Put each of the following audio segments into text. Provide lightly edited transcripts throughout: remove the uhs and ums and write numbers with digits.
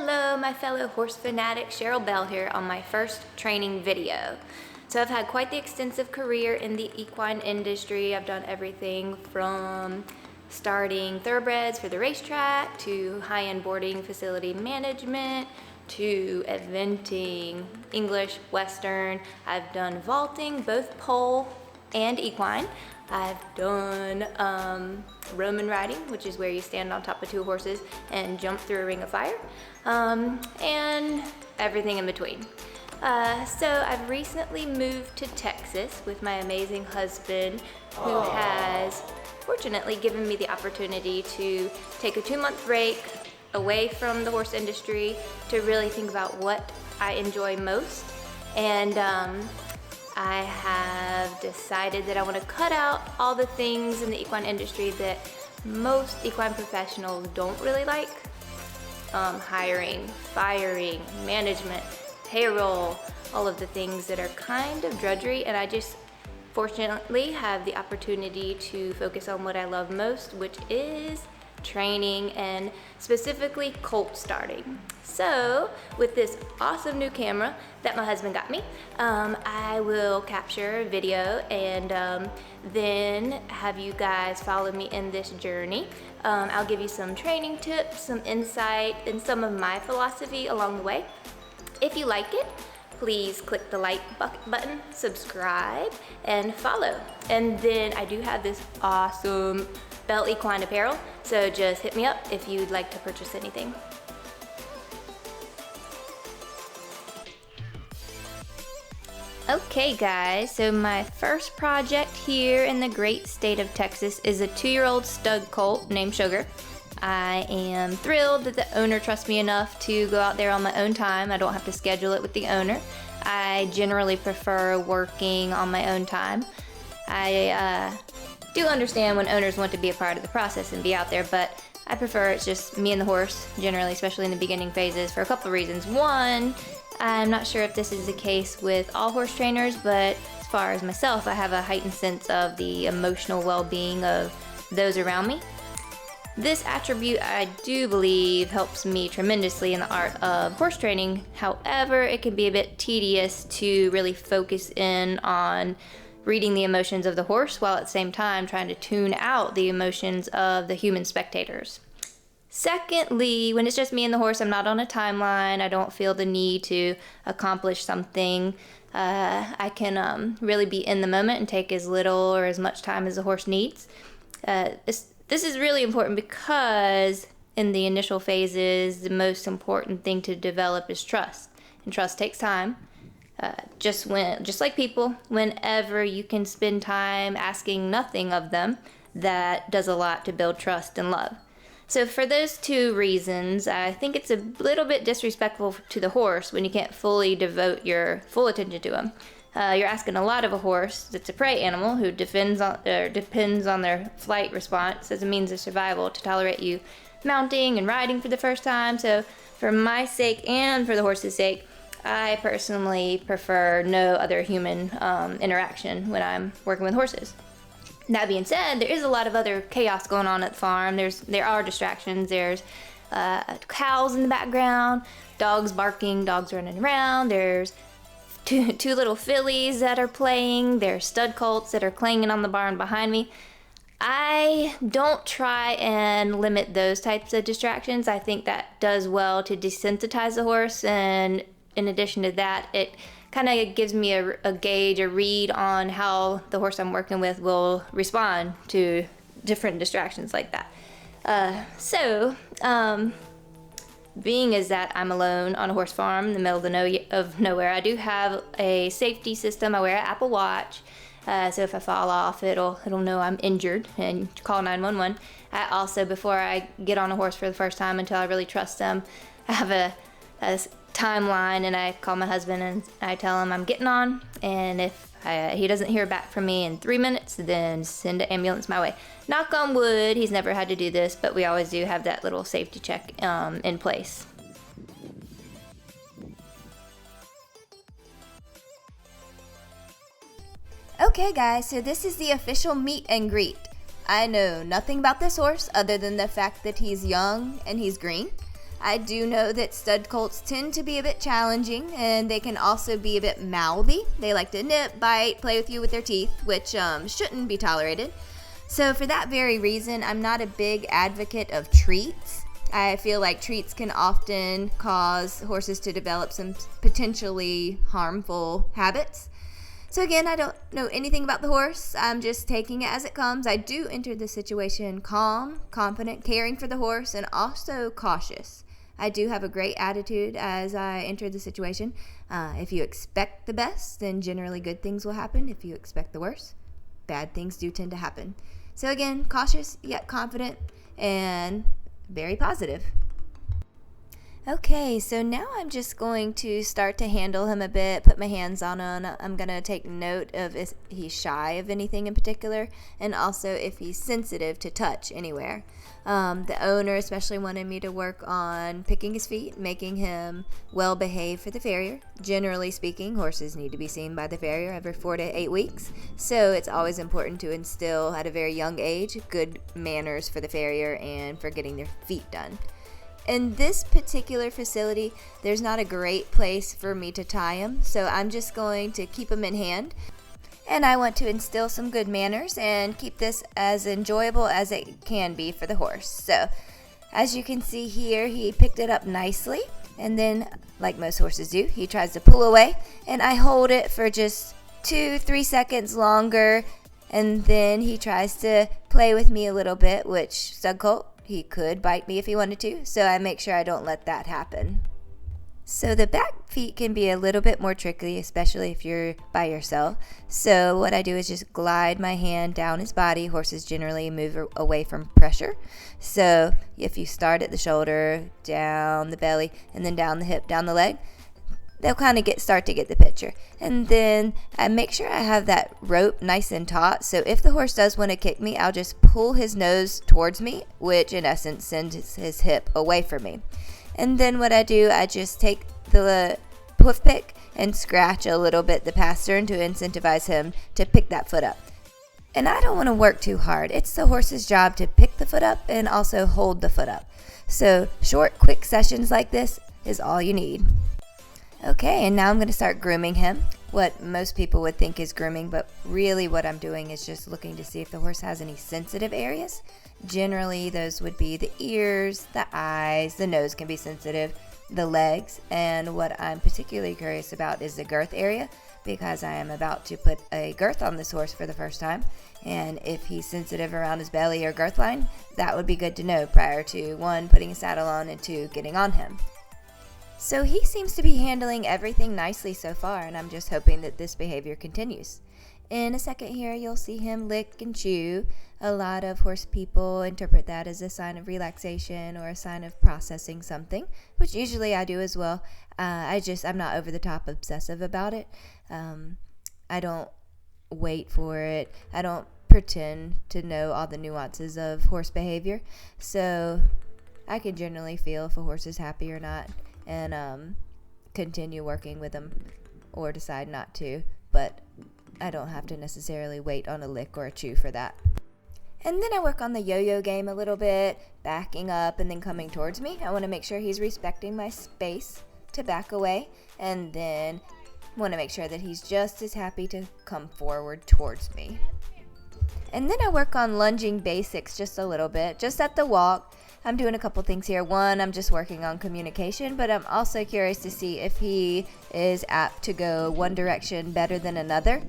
Hello, my fellow horse fanatic, Cheryl Bell here on my first training video. So I've had quite the extensive career in the equine industry. I've done everything from starting thoroughbreds for the racetrack to high-end boarding facility management to eventing, English, Western. I've done vaulting, both pole and equine. I've done Roman riding, which is where you stand on top of two horses and jump through a ring of fire, and everything in between. So I've recently moved to Texas with my amazing husband, who has fortunately given me the opportunity to take a 2-month break away from the horse industry to really think about what I enjoy most. And I have decided that I want to cut out all the things in the equine industry that most equine professionals don't really like. Hiring, firing, management, payroll, all of the things that are kind of drudgery, and I just fortunately have the opportunity to focus on what I love most, which is training and specifically colt starting. So with this awesome new camera that my husband got me, I will capture video and then have you guys follow me in this journey. I'll give you some training tips, some insight, and some of my philosophy along the way. If you like it, please click the like button, subscribe, and follow. And then I do have this awesome Bell Equine apparel, so just hit me up if you'd like to purchase anything. Okay guys, so my first project here in the great state of Texas is a 2-year-old stud colt named Sugar. I am thrilled that the owner trusts me enough to go out there on my own time. I don't have to schedule it with the owner. I generally prefer working on my own time. I do understand when owners want to be a part of the process and be out there, but I prefer it's just me and the horse, generally, especially in the beginning phases, for a couple of reasons. One, I'm not sure if this is the case with all horse trainers, but as far as myself, I have a heightened sense of the emotional well-being of those around me. This attribute, I do believe, helps me tremendously in the art of horse training. However, it can be a bit tedious to really focus in on reading the emotions of the horse while at the same time trying to tune out the emotions of the human spectators. Secondly, when it's just me and the horse, I'm not on a timeline. I don't feel the need to accomplish something. I can really be in the moment and take as little or as much time as the horse needs. This is really important because in the initial phases, the most important thing to develop is trust. And trust takes time. Just like people, whenever you can spend time asking nothing of them, that does a lot to build trust and love. So for those two reasons, I think it's a little bit disrespectful to the horse when you can't fully devote your full attention to him. You're asking a lot of a horse that's a prey animal who depends on their flight response as a means of survival to tolerate you mounting and riding for the first time. So for my sake and for the horse's sake, I personally prefer no other human interaction when I'm working with horses. That being said, there is a lot of other chaos going on at the farm. There are distractions. There's cows in the background, dogs barking, dogs running around. There's two little fillies that are playing. There's stud colts that are clanging on the barn behind me. I don't try and limit those types of distractions. I think that does well to desensitize the horse, and in addition to that, it kind of gives me a gauge, a read on how the horse I'm working with will respond to different distractions like that. Being as that I'm alone on a horse farm in the middle of nowhere, I do have a safety system. I wear an Apple Watch, so if I fall off, it'll know I'm injured and call 911. I also, before I get on a horse for the first time until I really trust them, I have a timeline, and I call my husband and I tell him I'm getting on, and if he doesn't hear back from me in 3 minutes, then send an ambulance my way. Knock on wood, he's never had to do this, but we always do have that little safety check in place. Okay guys, so this is the official meet and greet. I know nothing about this horse other than the fact that he's young and he's green. I do know that stud colts tend to be a bit challenging, and they can also be a bit mouthy. They like to nip, bite, play with you with their teeth, which shouldn't be tolerated. So for that very reason, I'm not a big advocate of treats. I feel like treats can often cause horses to develop some potentially harmful habits. So again, I don't know anything about the horse. I'm just taking it as it comes. I do enter the situation calm, confident, caring for the horse, and also cautious. I do have a great attitude as I enter the situation. If you expect the best, then generally good things will happen. If you expect the worst, bad things do tend to happen. So again, cautious yet confident and very positive. Okay, so now I'm just going to start to handle him a bit, put my hands on him. I'm going to take note of if he's shy of anything in particular, and also if he's sensitive to touch anywhere. The owner especially wanted me to work on picking his feet, making him well behaved for the farrier. Generally speaking, horses need to be seen by the farrier every 4 to 8 weeks, so it's always important to instill at a very young age good manners for the farrier and for getting their feet done. In this particular facility, there's not a great place for me to tie him, so I'm just going to keep him in hand. And I want to instill some good manners and keep this as enjoyable as it can be for the horse. So, as you can see here, he picked it up nicely, and then, like most horses do, he tries to pull away, and I hold it for just 2-3 seconds longer, and then he tries to play with me a little bit, which stud colt, he could bite me if he wanted to, so I make sure I don't let that happen. So the back feet can be a little bit more tricky, especially if you're by yourself. So what I do is just glide my hand down his body. Horses generally move away from pressure. So if you start at the shoulder, down the belly, and then down the hip, down the leg, they'll kind of start to get the picture. And then I make sure I have that rope nice and taut. So if the horse does want to kick me, I'll just pull his nose towards me, which in essence sends his hip away from me. And then what I do, I just take the hoof pick and scratch a little bit the pastern to incentivize him to pick that foot up. And I don't want to work too hard. It's the horse's job to pick the foot up and also hold the foot up. So short, quick sessions like this is all you need. Okay, and now I'm going to start grooming him. What most people would think is grooming, but really what I'm doing is just looking to see if the horse has any sensitive areas. Generally, those would be the ears, the eyes, the nose can be sensitive, the legs, and what I'm particularly curious about is the girth area, because I am about to put a girth on this horse for the first time, and if he's sensitive around his belly or girth line, that would be good to know prior to 1, putting a saddle on, and 2, getting on him. So he seems to be handling everything nicely so far, and I'm just hoping that this behavior continues. In a second here, you'll see him lick and chew. A lot of horse people interpret that as a sign of relaxation or a sign of processing something, which usually I do as well. I'm not over the top obsessive about it. I don't wait for it. I don't pretend to know all the nuances of horse behavior. So I can generally feel if a horse is happy or not, and continue working with them or decide not to, but I don't have to necessarily wait on a lick or a chew for that. And then I work on the yo-yo game a little bit, backing up and then coming towards me. I want to make sure he's respecting my space to back away, and then want to make sure that he's just as happy to come forward towards me. And then I work on lunging basics just a little bit, just at the walk. I'm doing a couple things here. One, I'm just working on communication, but I'm also curious to see if he is apt to go one direction better than another.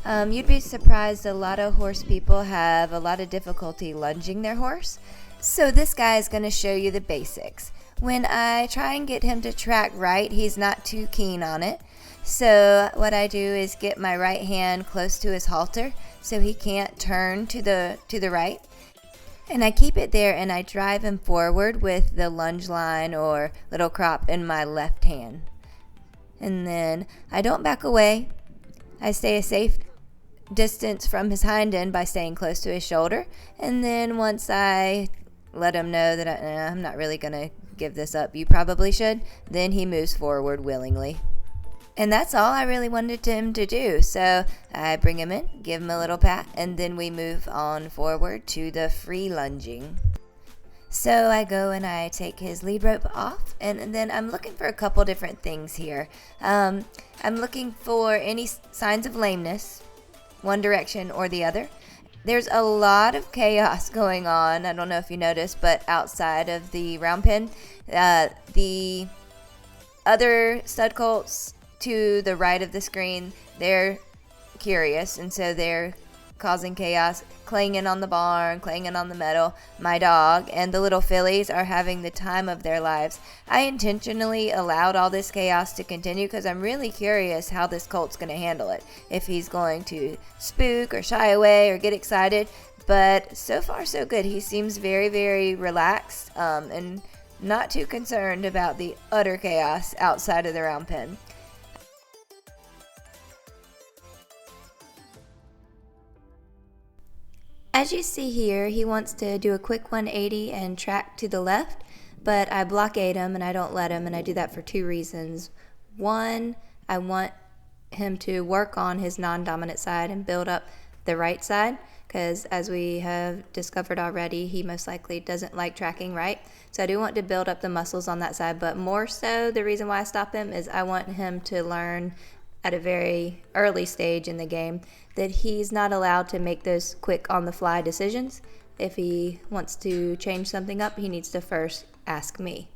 You'd be surprised, a lot of horse people have a lot of difficulty lunging their horse. So this guy is going to show you the basics. When I try and get him to track right, he's not too keen on it. So what I do is get my right hand close to his halter so he can't turn to the right. And I keep it there and I drive him forward with the lunge line or little crop in my left hand. And then I don't back away. I stay a safe distance from his hind end by staying close to his shoulder. And then once I let him know that I'm not really going to give this up, you probably should, then he moves forward willingly. And that's all I really wanted him to do. So I bring him in, give him a little pat, and then we move on forward to the free lunging. So I go and I take his lead rope off, and then I'm looking for a couple different things here. I'm looking for any signs of lameness, one direction or the other. There's a lot of chaos going on. I don't know if you noticed, but outside of the round pen, the other stud colts to the right of the screen, they're curious, and so they're causing chaos, clanging on the barn, clanging on the metal. My dog and the little fillies are having the time of their lives. I intentionally allowed all this chaos to continue because I'm really curious how this colt's going to handle it. If he's going to spook or shy away or get excited. But so far so good. He seems very, very relaxed and not too concerned about the utter chaos outside of the round pen. As you see here, he wants to do a quick 180 and track to the left, but I blockade him and I don't let him, and I do that for two reasons. One, I want him to work on his non-dominant side and build up the right side, because as we have discovered already, he most likely doesn't like tracking right. So I do want to build up the muscles on that side, but more so the reason why I stop him is I want him to learn at a very early stage in the game that he's not allowed to make those quick on-the-fly decisions. If he wants to change something up, he needs to first ask me.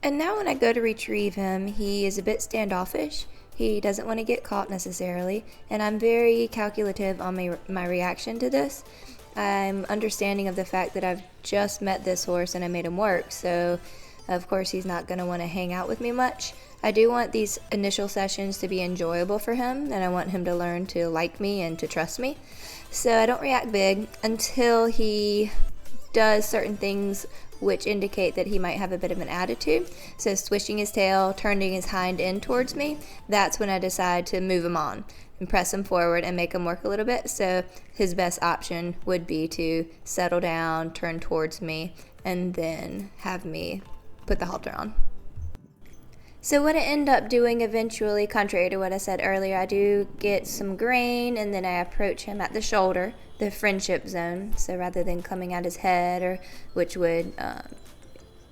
And now when I go to retrieve him, he is a bit standoffish. He doesn't want to get caught necessarily, and I'm very calculative on my reaction to this. I'm understanding of the fact that I've just met this horse and I made him work, so of course he's not going to want to hang out with me much. I do want these initial sessions to be enjoyable for him, and I want him to learn to like me and to trust me. So I don't react big until he does certain things which indicate that he might have a bit of an attitude. So swishing his tail, turning his hind end towards me, that's when I decide to move him on and press him forward and make him work a little bit. So his best option would be to settle down, turn towards me, and then have me put the halter on. So what I end up doing eventually, contrary to what I said earlier, I do get some grain, and then I approach him at the shoulder, the friendship zone. So rather than coming at his head, or which would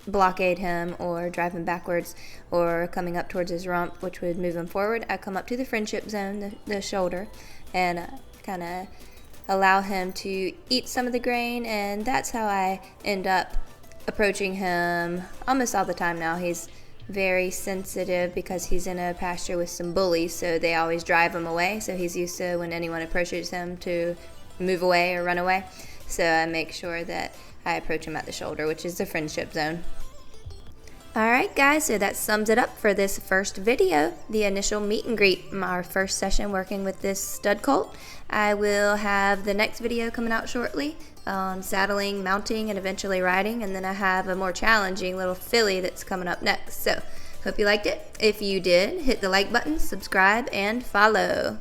blockade him or drive him backwards, or coming up towards his rump, which would move him forward, I come up to the friendship zone, the shoulder, and kind of allow him to eat some of the grain, and that's how I end up approaching him almost all the time now. He's very sensitive because he's in a pasture with some bullies, so they always drive him away. So he's used to when anyone approaches him to move away or run away. So I make sure that I approach him at the shoulder, which is the friendship zone. Alright guys, so that sums it up for this first video, the initial meet and greet, our first session working with this stud colt. I will have the next video coming out shortly, saddling, mounting, and eventually riding, and then I have a more challenging little filly that's coming up next. So, hope you liked it. If you did, hit the like button, subscribe, and follow.